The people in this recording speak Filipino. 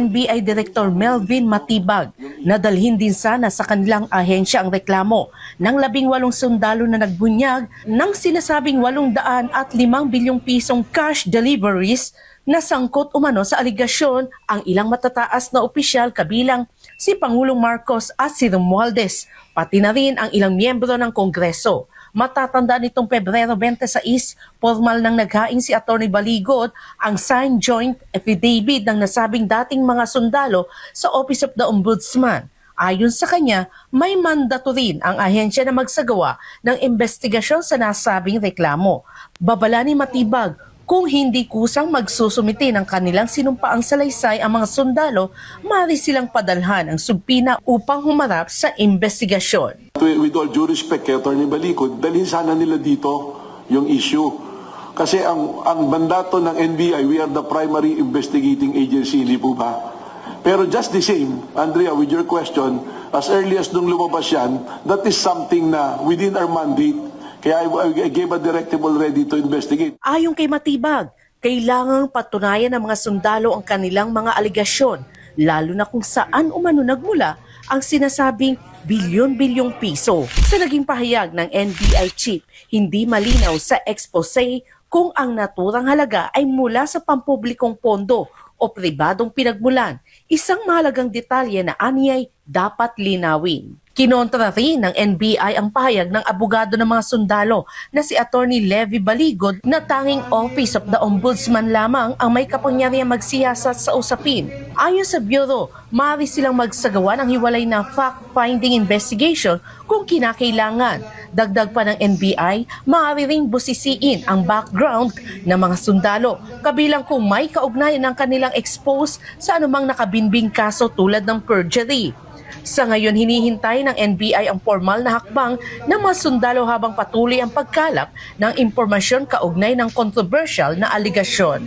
NBI Director Melvin Matibag na dalhin din sana sa kanilang ahensya ang reklamo ng 18 sundalo na nagbunyag ng sinasabing 805 bilyong pisong cash deliveries na sangkot umano sa aligasyon ang ilang matataas na opisyal kabilang si Pangulong Marcos at si Romualdez, pati na rin ang ilang miyembro ng Kongreso. Matatandaan nitong Pebrero 26, formal nang naghain si Atty. Baligot ang signed joint affidavit ng nasabing dating mga sundalo sa Office of the Ombudsman. Ayon sa kanya, may mandato rin ang ahensya na magsagawa ng investigasyon sa nasabing reklamo. Babala ni Matibag, kung hindi kusang magsusumite ng kanilang sinumpaang salaysay ang mga sundalo, maaari silang padalhan ang subpina upang humarap sa investigasyon. With all due respect kay Atty. Balicod, dalhin sana nila dito yung issue. Kasi ang mandato ng NBI, we are the primary investigating agency, hindi po ba? Pero just the same, Andrea, with your question, as early as nung lumabas yan, that is something na within our mandate. Kaya I gave a directive already to investigate. Ayon kay Matibag, kailangang patunayan ng mga sundalo ang kanilang mga aligasyon, lalo na kung saan umano nagmula ang sinasabing bilyon-bilyong piso. Sa naging pahayag ng NBI chief, hindi malinaw sa expose kung ang naturang halaga ay mula sa pampublikong pondo o pribadong pinagmulan. Isang mahalagang detalye na aniyay dapat linawin. Kinontra rin ng NBI ang pahayag ng abogado ng mga sundalo na si Atty. Levy Baligod na tanging Office of the Ombudsman lamang ang may kapangyarihang magsiyasat sa usapin. Ayon sa Bureau, maaari silang magsagawa ng hiwalay na fact-finding investigation kung kinakailangan. Dagdag pa ng NBI, maaari ring busisiin ang background ng mga sundalo, kabilang kung may kaugnayan ng kanilang expose sa anumang nakabinbing kaso tulad ng perjury. Sa ngayon, hinihintay ng NBI ang formal na hakbang ng mga sundalo habang patuloy ang pagkalap ng impormasyon kaugnay ng controversial na aligasyon.